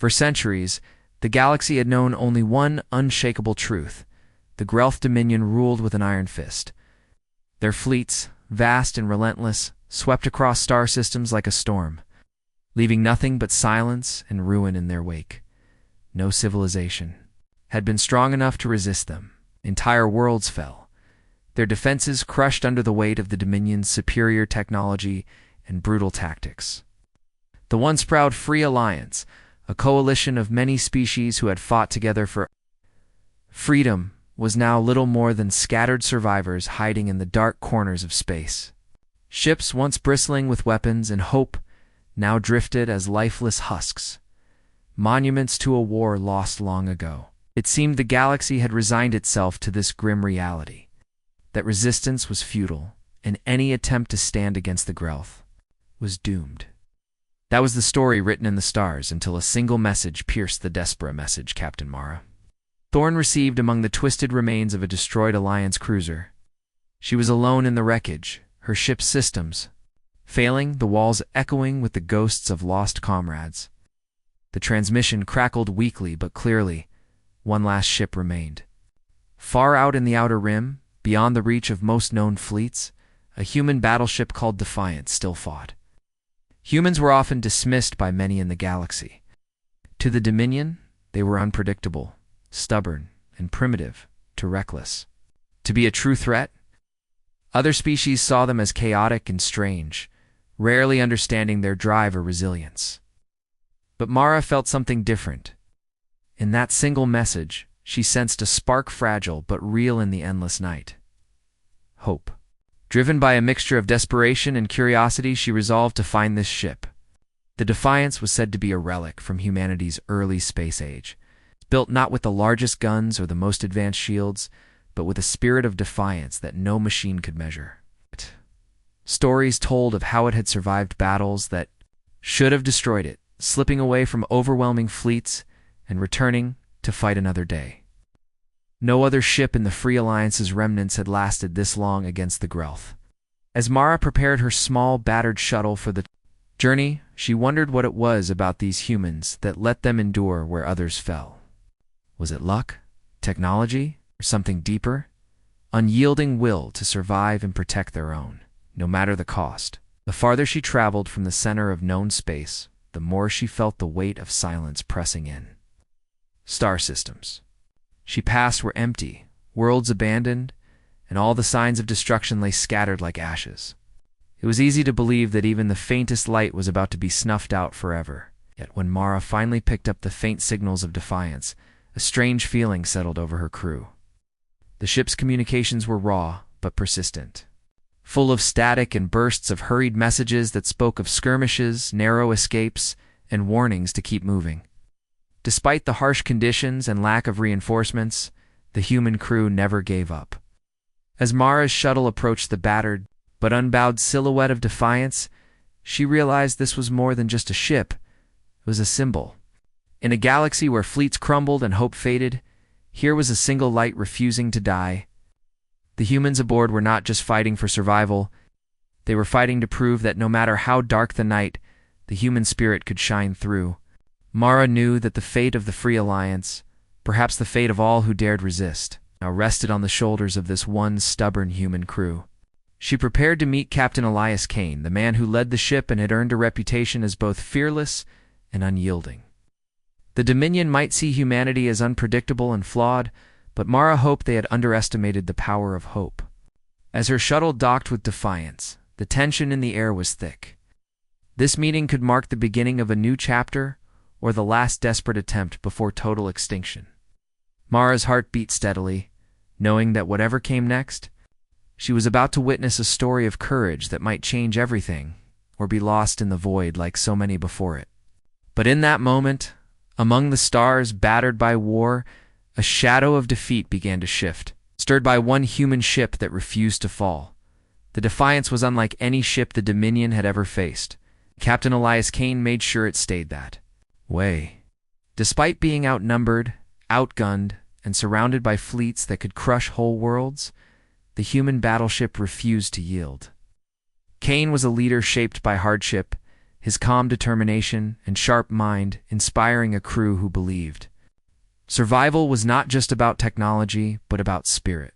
For centuries, the galaxy had known only one unshakable truth: the Grelth Dominion ruled with an iron fist. Their fleets, vast and relentless, swept across star systems like a storm, leaving nothing but silence and ruin in their wake. No civilization had been strong enough to resist them. Entire worlds fell, their defenses crushed under the weight of the Dominion's superior technology and brutal tactics. The once proud Free Alliance, a coalition of many species who had fought together for freedom, was now little more than scattered survivors hiding in the dark corners of space. Ships once bristling with weapons and hope now drifted as lifeless husks, monuments to a war lost long ago. It seemed the galaxy had resigned itself to this grim reality, that resistance was futile, and any attempt to stand against the Grelth was doomed. That was the story written in the stars until a single message pierced the desperate message, Captain Mara. Thorne received among the twisted remains of a destroyed Alliance cruiser. She was alone in the wreckage, her ship's systems failing, the walls echoing with the ghosts of lost comrades. The transmission crackled weakly but clearly. One last ship remained. Far out in the outer rim, beyond the reach of most known fleets, a human battleship called Defiance still fought. Humans were often dismissed by many in the galaxy. To the Dominion, they were unpredictable, stubborn, and primitive, to reckless. To be a true threat, other species saw them as chaotic and strange, rarely understanding their drive or resilience. But Mara felt something different. In that single message, she sensed a spark, fragile but real in the endless night. Hope. Driven by a mixture of desperation and curiosity, she resolved to find this ship. The Defiance was said to be a relic from humanity's early space age, built not with the largest guns or the most advanced shields, but with a spirit of defiance that no machine could measure. Stories told of how it had survived battles that should have destroyed it, slipping away from overwhelming fleets and returning to fight another day. No other ship in the Free Alliance's remnants had lasted this long against the Grelth. As Mara prepared her small, battered shuttle for the journey, she wondered what it was about these humans that let them endure where others fell. Was it luck, technology, or something deeper? Unyielding will to survive and protect their own, no matter the cost. The farther she traveled from the center of known space, the more she felt the weight of silence pressing in. Star systems she passed were empty, worlds abandoned, and all the signs of destruction lay scattered like ashes. It was easy to believe that even the faintest light was about to be snuffed out forever. Yet when Mara finally picked up the faint signals of defiance, a strange feeling settled over her crew. The ship's communications were raw but persistent, full of static and bursts of hurried messages that spoke of skirmishes, narrow escapes, and warnings to keep moving. Despite the harsh conditions and lack of reinforcements, the human crew never gave up. As Mara's shuttle approached the battered but unbowed silhouette of Defiance, she realized this was more than just a ship. It was a symbol. In a galaxy where fleets crumbled and hope faded, here was a single light refusing to die. The humans aboard were not just fighting for survival, they were fighting to prove that no matter how dark the night, the human spirit could shine through. Mara knew that the fate of the Free Alliance, perhaps the fate of all who dared resist, now rested on the shoulders of this one stubborn human crew. She prepared to meet Captain Elias Kane, the man who led the ship and had earned a reputation as both fearless and unyielding. The Dominion might see humanity as unpredictable and flawed, but Mara hoped they had underestimated the power of hope. As her shuttle docked with Defiance, the tension in the air was thick. This meeting could mark the beginning of a new chapter, or the last desperate attempt before total extinction. Mara's heart beat steadily, knowing that whatever came next, she was about to witness a story of courage that might change everything, or be lost in the void like so many before it. But in that moment, among the stars battered by war, a shadow of defeat began to shift, stirred by one human ship that refused to fall. The Defiance was unlike any ship the Dominion had ever faced. Captain Elias Kane made sure it stayed that way. Despite being outnumbered, outgunned, and surrounded by fleets that could crush whole worlds, the human battleship refused to yield. Kane was a leader shaped by hardship, his calm determination and sharp mind inspiring a crew who believed. Survival was not just about technology, but about spirit.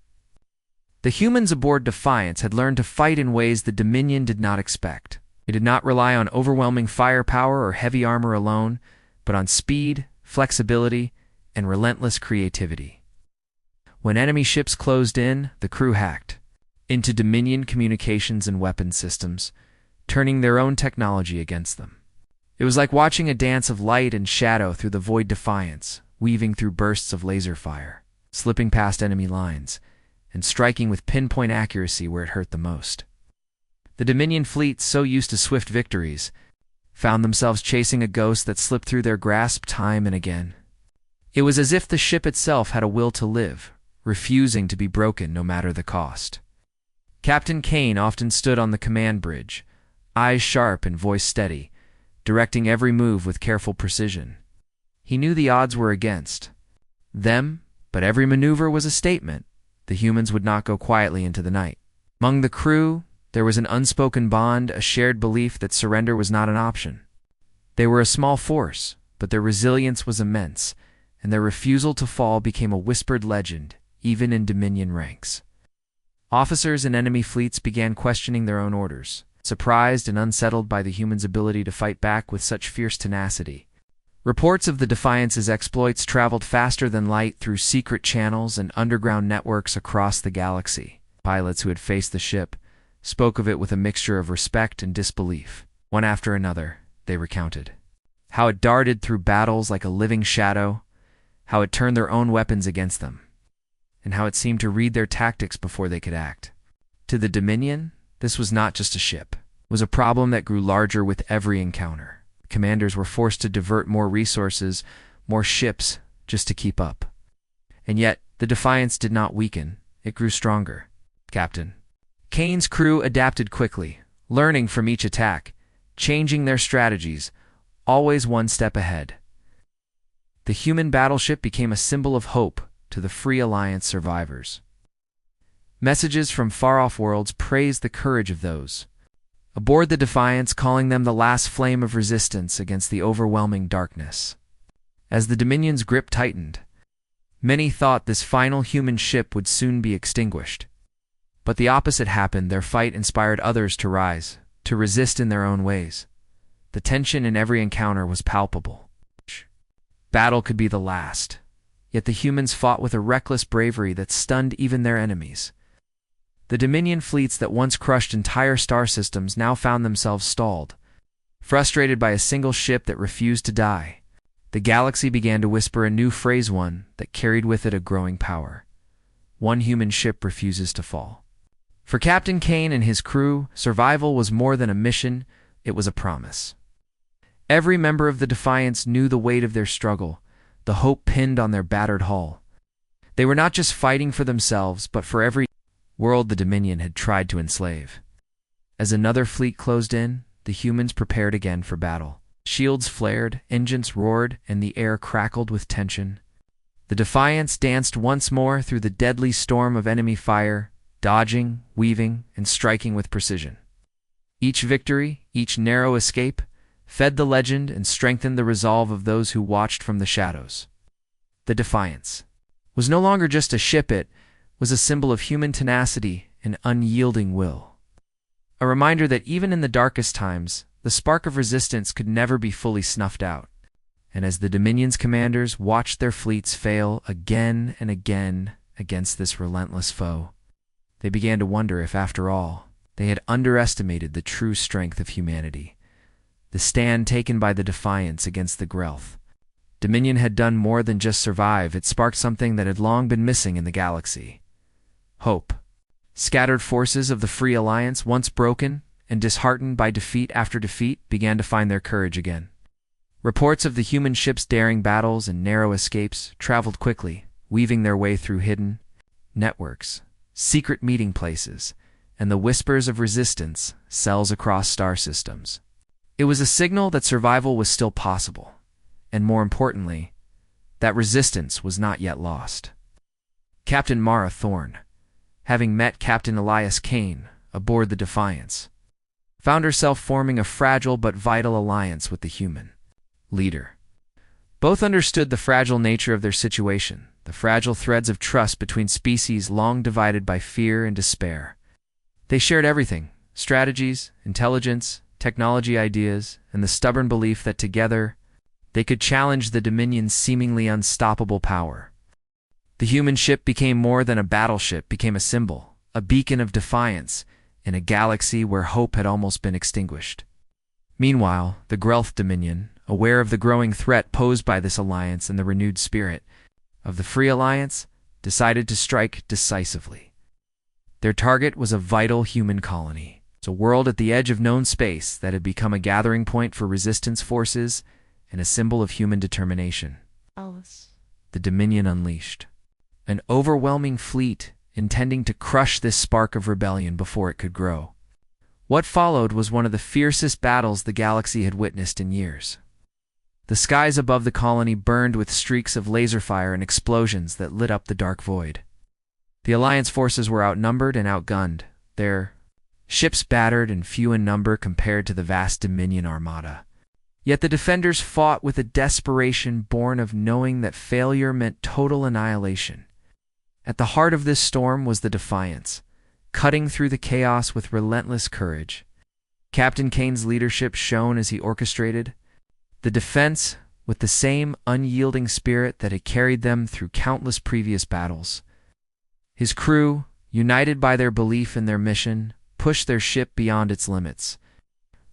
The humans aboard Defiance had learned to fight in ways the Dominion did not expect. They did not rely on overwhelming firepower or heavy armor alone, but on speed, flexibility, and relentless creativity. When enemy ships closed in, the crew hacked into Dominion communications and weapon systems, turning their own technology against them. It was like watching a dance of light and shadow through the void Defiance, weaving through bursts of laser fire, slipping past enemy lines, and striking with pinpoint accuracy where it hurt the most. The Dominion fleet, so used to swift victories, found themselves chasing a ghost that slipped through their grasp time and again. It was as if the ship itself had a will to live, refusing to be broken no matter the cost. Captain Kane often stood on the command bridge, eyes sharp and voice steady, directing every move with careful precision. He knew the odds were against them, but every maneuver was a statement. The humans would not go quietly into the night. Among the crew, there was an unspoken bond, a shared belief that surrender was not an option. They were a small force, but their resilience was immense, and their refusal to fall became a whispered legend, even in Dominion ranks. Officers in enemy fleets began questioning their own orders, surprised and unsettled by the humans' ability to fight back with such fierce tenacity. Reports of the Defiance's exploits traveled faster than light through secret channels and underground networks across the galaxy. Pilots who had faced the ship spoke of it with a mixture of respect and disbelief. One after another, they recounted how it darted through battles like a living shadow, how it turned their own weapons against them, and how it seemed to read their tactics before they could act. To the Dominion, this was not just a ship. It was a problem that grew larger with every encounter. Commanders were forced to divert more resources, more ships, just to keep up. And yet, the Defiance did not weaken. It grew stronger. Captain Kane's crew adapted quickly, learning from each attack, changing their strategies, always one step ahead. The human battleship became a symbol of hope to the Free Alliance survivors. Messages from far-off worlds praised the courage of those aboard the Defiance, calling them the last flame of resistance against the overwhelming darkness. As the Dominion's grip tightened, many thought this final human ship would soon be extinguished. But the opposite happened. Their fight inspired others to rise, to resist in their own ways. The tension in every encounter was palpable. Battle could be the last, yet the humans fought with a reckless bravery that stunned even their enemies. The Dominion fleets that once crushed entire star systems now found themselves stalled, frustrated by a single ship that refused to die. The galaxy began to whisper a new phrase, one that carried with it a growing power. One human ship refuses to fall. For Captain Kane and his crew, survival was more than a mission, it was a promise. Every member of the Defiance knew the weight of their struggle, the hope pinned on their battered hull. They were not just fighting for themselves, but for every world the Dominion had tried to enslave. As another fleet closed in, the humans prepared again for battle. Shields flared, engines roared, and the air crackled with tension. The Defiance danced once more through the deadly storm of enemy fire, dodging, weaving, and striking with precision. Each victory, each narrow escape, fed the legend and strengthened the resolve of those who watched from the shadows. The Defiance was no longer just a ship, it was a symbol of human tenacity and unyielding will. A reminder that even in the darkest times, the spark of resistance could never be fully snuffed out. And as the Dominion's commanders watched their fleets fail again and again against this relentless foe, they began to wonder if, after all, they had underestimated the true strength of humanity. The stand taken by the Defiance against the Grelth. Dominion had done more than just survive. It sparked something that had long been missing in the galaxy. Hope. Scattered forces of the Free Alliance, once broken and disheartened by defeat after defeat, began to find their courage again. Reports of the human ship's daring battles and narrow escapes traveled quickly, weaving their way through hidden networks, secret meeting places, and the whispers of resistance, cells across star systems. It was a signal that survival was still possible, and more importantly, that resistance was not yet lost. Captain Mara Thorne, having met Captain Elias Kane aboard the Defiance, found herself forming a fragile but vital alliance with the human leader. Both understood the fragile nature of their situation, the fragile threads of trust between species long divided by fear and despair. They shared everything: strategies, intelligence, technology ideas, and the stubborn belief that together they could challenge the Dominion's seemingly unstoppable power. The human ship became more than a battleship, became a symbol, a beacon of defiance, in a galaxy where hope had almost been extinguished. Meanwhile, the Grelth Dominion, aware of the growing threat posed by this alliance and the renewed spirit of the Free Alliance, decided to strike decisively. Their target was a vital human colony, a world at the edge of known space that had become a gathering point for resistance forces and a symbol of human determination. Alice. The Dominion unleashed an overwhelming fleet intending to crush this spark of rebellion before it could grow. What followed was one of the fiercest battles the galaxy had witnessed in years. The skies above the colony burned with streaks of laser fire and explosions that lit up the dark void. The Alliance forces were outnumbered and outgunned, their ships battered and few in number compared to the vast Dominion armada. Yet the defenders fought with a desperation born of knowing that failure meant total annihilation. At the heart of this storm was the Defiance, cutting through the chaos with relentless courage. Captain Kane's leadership shone as he orchestrated the defense with the same unyielding spirit that had carried them through countless previous battles. His crew, united by their belief in their mission, pushed their ship beyond its limits,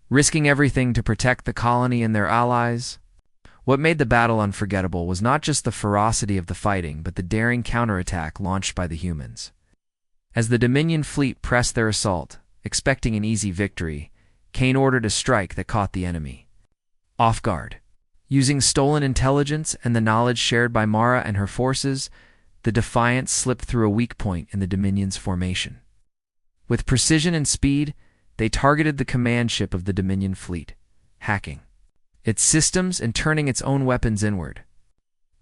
risking everything to protect the colony and their allies. What made the battle unforgettable was not just the ferocity of the fighting, but the daring counterattack launched by the humans. As the Dominion fleet pressed their assault, expecting an easy victory, Kane ordered a strike that caught the enemy off guard. Using stolen intelligence and the knowledge shared by Mara and her forces, the Defiance slipped through a weak point in the Dominion's formation. With precision and speed, they targeted the command ship of the Dominion fleet, hacking its systems and turning its own weapons inward.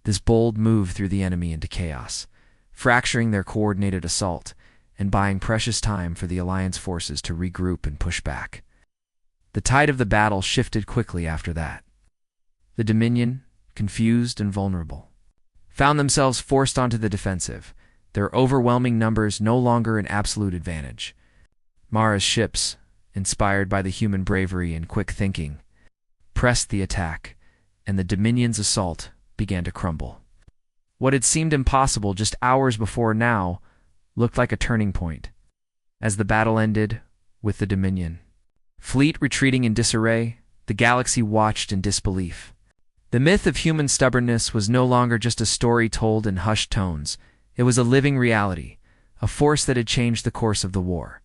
This bold move threw the enemy into chaos, fracturing their coordinated assault and buying precious time for the Alliance forces to regroup and push back. The tide of the battle shifted quickly after that. The Dominion, confused and vulnerable, found themselves forced onto the defensive, their overwhelming numbers no longer an absolute advantage. Mara's ships, inspired by the human bravery and quick thinking, pressed the attack, and the Dominion's assault began to crumble. What had seemed impossible just hours before now looked like a turning point. As the battle ended, with the Dominion fleet retreating in disarray, the galaxy watched in disbelief. The myth of human stubbornness was no longer just a story told in hushed tones. It was a living reality, a force that had changed the course of the war.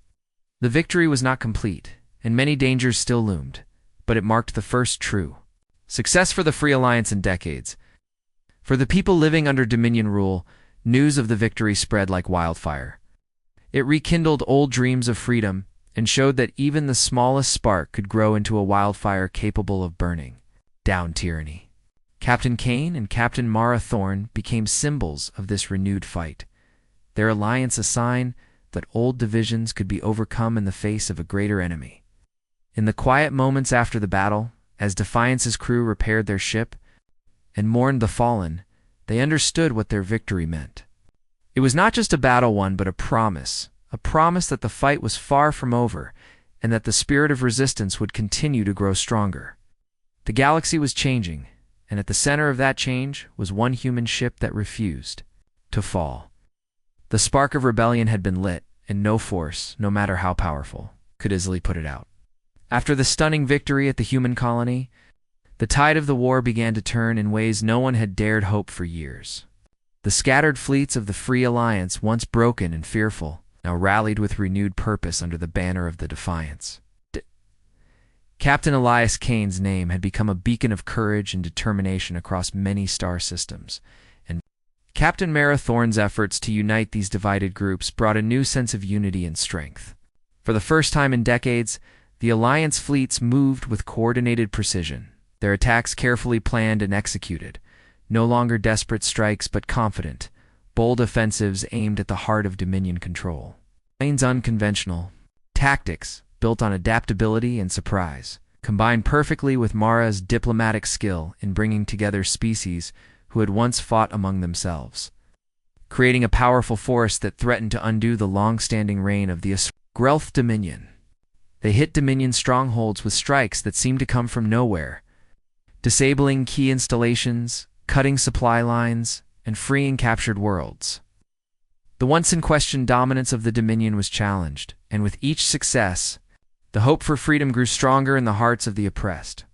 The victory was not complete, and many dangers still loomed, but it marked the first true success for the Free Alliance in decades. For the people living under Dominion rule, news of the victory spread like wildfire. It rekindled old dreams of freedom and showed that even the smallest spark could grow into a wildfire capable of burning down tyranny. Captain Kane and Captain Mara Thorne became symbols of this renewed fight, their alliance a sign that old divisions could be overcome in the face of a greater enemy. In the quiet moments after the battle, as Defiance's crew repaired their ship and mourned the fallen, they understood what their victory meant. It was not just a battle won, but a promise that the fight was far from over and that the spirit of resistance would continue to grow stronger. The galaxy was changing, and at the center of that change was one human ship that refused to fall. The spark of rebellion had been lit, and no force, no matter how powerful, could easily put it out. After the stunning victory at the human colony, the tide of the war began to turn in ways no one had dared hope for years. The scattered fleets of the Free Alliance, once broken and fearful, now rallied with renewed purpose under the banner of the Defiance. Captain Elias Kane's name had become a beacon of courage and determination across many star systems, and Captain Mara Thorne's efforts to unite these divided groups brought a new sense of unity and strength. For the first time in decades, the Alliance fleets moved with coordinated precision, their attacks carefully planned and executed, no longer desperate strikes but confident, bold offensives aimed at the heart of Dominion control. Kane's unconventional tactics built on adaptability and surprise, combined perfectly with Mara's diplomatic skill in bringing together species who had once fought among themselves, creating a powerful force that threatened to undo the long-standing reign of the Grelth Dominion. They hit Dominion strongholds with strikes that seemed to come from nowhere, disabling key installations, cutting supply lines, and freeing captured worlds. The once-in-question dominance of the Dominion was challenged, and with each success, the hope for freedom grew stronger in the hearts of the oppressed.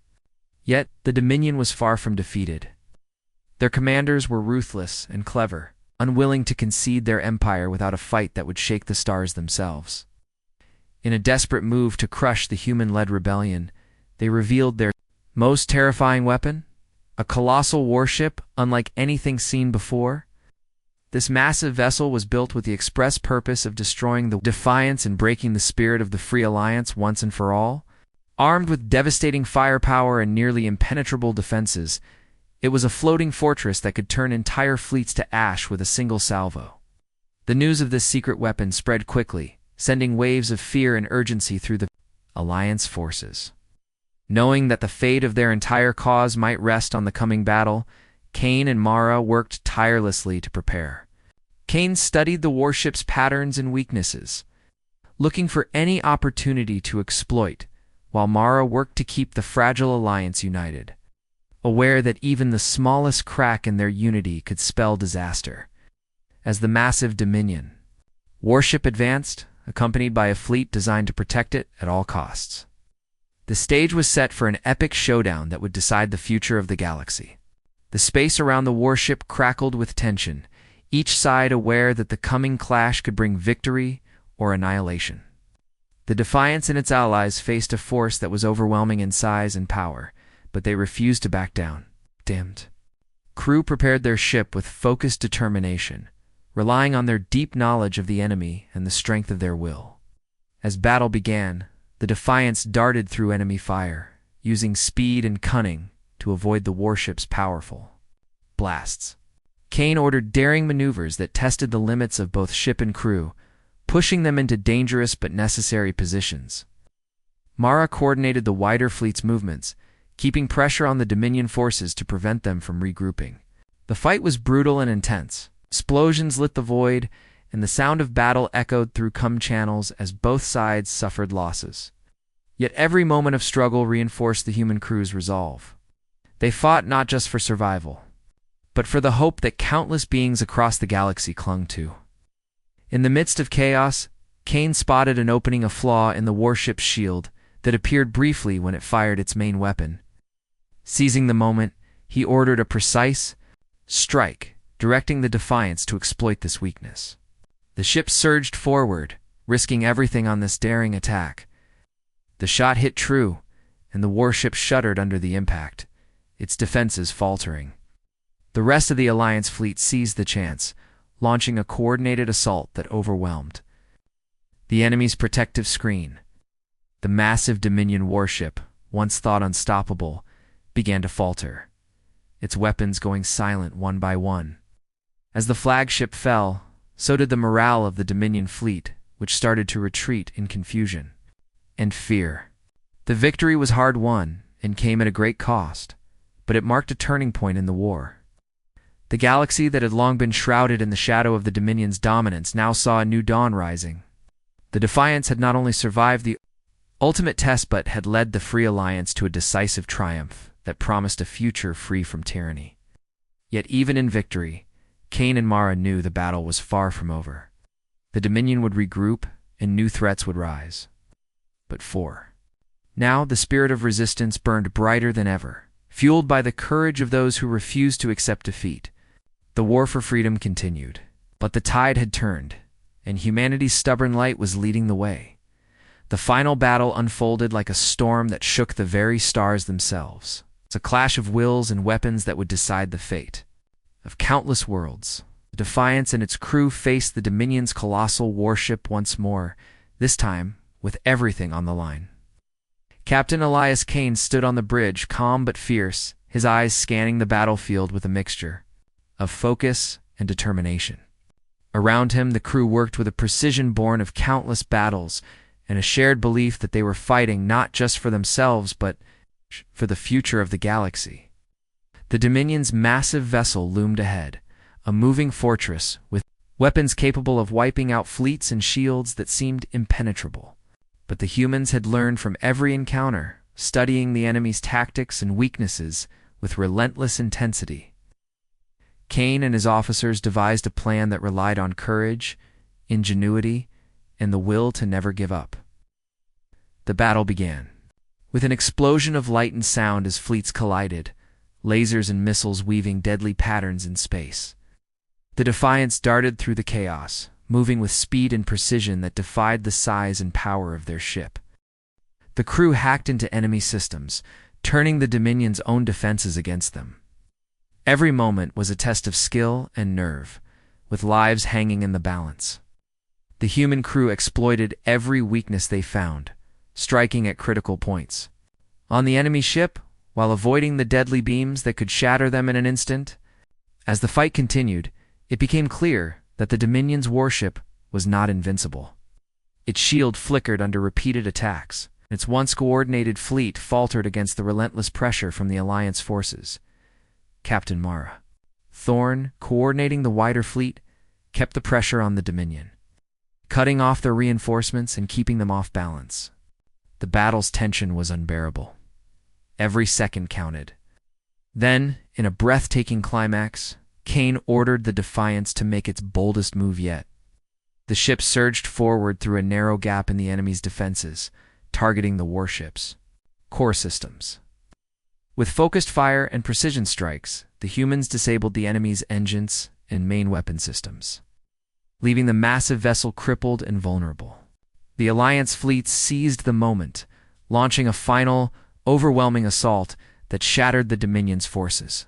Yet, the Dominion was far from defeated. Their commanders were ruthless and clever, unwilling to concede their empire without a fight that would shake the stars themselves. In a desperate move to crush the human-led rebellion, they revealed their most terrifying weapon, a colossal warship unlike anything seen before. This massive vessel was built with the express purpose of destroying the Defiance and breaking the spirit of the Free Alliance once and for all. Armed with devastating firepower and nearly impenetrable defenses, it was a floating fortress that could turn entire fleets to ash with a single salvo. The news of this secret weapon spread quickly, sending waves of fear and urgency through the Alliance forces. Knowing that the fate of their entire cause might rest on the coming battle, Kane and Mara worked tirelessly to prepare. Kane studied the warship's patterns and weaknesses, looking for any opportunity to exploit, while Mara worked to keep the fragile alliance united, aware that even the smallest crack in their unity could spell disaster. As the massive Dominion warship advanced, accompanied by a fleet designed to protect it at all costs, the stage was set for an epic showdown that would decide the future of the galaxy. The space around the warship crackled with tension, each side aware that the coming clash could bring victory or annihilation. The Defiance and its allies faced a force that was overwhelming in size and power, but they refused to back down. Damned. Crew prepared their ship with focused determination, relying on their deep knowledge of the enemy and the strength of their will. As battle began, the Defiance darted through enemy fire, using speed and cunning to avoid the warship's powerful blasts. Kane ordered daring maneuvers that tested the limits of both ship and crew, pushing them into dangerous but necessary positions. Mara coordinated the wider fleet's movements, keeping pressure on the Dominion forces to prevent them from regrouping. The fight was brutal and intense. Explosions lit the void, and the sound of battle echoed through channels as both sides suffered losses. Yet every moment of struggle reinforced the human crew's resolve. They fought not just for survival, but for the hope that countless beings across the galaxy clung to. In the midst of chaos, Kane spotted an opening, a flaw in the warship's shield that appeared briefly when it fired its main weapon. Seizing the moment, he ordered a precise strike, directing the Defiance to exploit this weakness. The ship surged forward, risking everything on this daring attack. The shot hit true, and the warship shuddered under the impact, its defenses faltering. The rest of the Alliance fleet seized the chance, launching a coordinated assault that overwhelmed the enemy's protective screen. The massive Dominion warship, once thought unstoppable, began to falter, its weapons going silent one by one. As the flagship fell, so did the morale of the Dominion fleet, which started to retreat in confusion and fear. The victory was hard won and came at a great cost, but it marked a turning point in the war. The galaxy that had long been shrouded in the shadow of the Dominion's dominance now saw a new dawn rising. The Defiance had not only survived the ultimate test but had led the Free Alliance to a decisive triumph that promised a future free from tyranny. Yet even in victory, Kane and Mara knew the battle was far from over. The Dominion would regroup and new threats would rise. But now the spirit of resistance burned brighter than ever, fueled by the courage of those who refused to accept defeat. The war for freedom continued, but the tide had turned, and humanity's stubborn light was leading the way. The final battle unfolded like a storm that shook the very stars themselves. It's a clash of wills and weapons that would decide the fate of countless worlds. The Defiance and its crew faced the Dominion's colossal warship once more, this time with everything on the line. Captain Elias Kane stood on the bridge, calm but fierce, his eyes scanning the battlefield with a mixture of focus and determination. Around him, the crew worked with a precision born of countless battles and a shared belief that they were fighting not just for themselves but for the future of the galaxy. The Dominion's massive vessel loomed ahead, a moving fortress with weapons capable of wiping out fleets and shields that seemed impenetrable. But the humans had learned from every encounter, studying the enemy's tactics and weaknesses with relentless intensity. Kane and his officers devised a plan that relied on courage, ingenuity, and the will to never give up. The battle began. With an explosion of light and sound as fleets collided, lasers and missiles weaving deadly patterns in space. The Defiance darted through the chaos, moving with speed and precision that defied the size and power of their ship. The crew hacked into enemy systems, turning the Dominion's own defenses against them. Every moment was a test of skill and nerve, with lives hanging in the balance. The human crew exploited every weakness they found, striking at critical points. On the enemy ship, while avoiding the deadly beams that could shatter them in an instant, as the fight continued, it became clear that the Dominion's warship was not invincible. Its shield flickered under repeated attacks. Its once coordinated fleet faltered against the relentless pressure from the Alliance forces. Captain Mara Thorne, coordinating the wider fleet, kept the pressure on the Dominion, cutting off their reinforcements and keeping them off balance. The battle's tension was unbearable. Every second counted. Then, in a breathtaking climax, Kane ordered the Defiance to make its boldest move yet. The ship surged forward through a narrow gap in the enemy's defenses, targeting the warship's core systems. With focused fire and precision strikes, the humans disabled the enemy's engines and main weapon systems, leaving the massive vessel crippled and vulnerable. The Alliance fleets seized the moment, launching a final, overwhelming assault that shattered the Dominion's forces.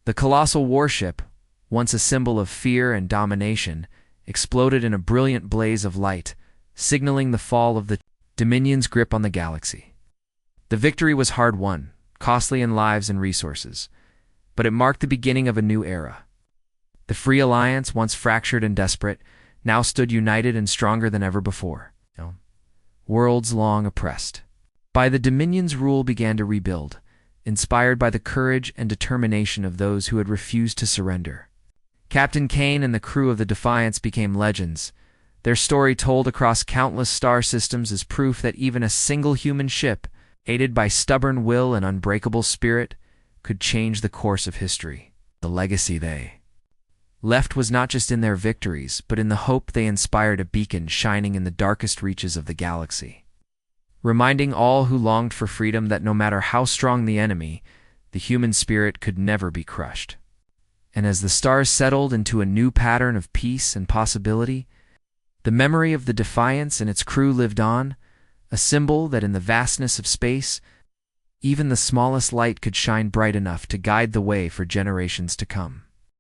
The colossal warship, once a symbol of fear and domination, exploded in a brilliant blaze of light, signaling the fall of the Dominion's grip on the galaxy. The victory was hard-won, costly in lives and resources, but it marked the beginning of a new era. The Free Alliance, once fractured and desperate, now stood united and stronger than ever before. Worlds long oppressed. By the Dominion's rule began to rebuild, inspired by the courage and determination of those who had refused to surrender. Captain Kane and the crew of the Defiance became legends, their story told across countless star systems as proof that even a single human ship, aided by stubborn will and unbreakable spirit, could change the course of history. The legacy they left was not just in their victories, but in the hope they inspired, a beacon shining in the darkest reaches of the galaxy, reminding all who longed for freedom that no matter how strong the enemy, the human spirit could never be crushed. And as the stars settled into a new pattern of peace and possibility, the memory of the Defiance and its crew lived on, a symbol that in the vastness of space, even the smallest light could shine bright enough to guide the way for generations to come.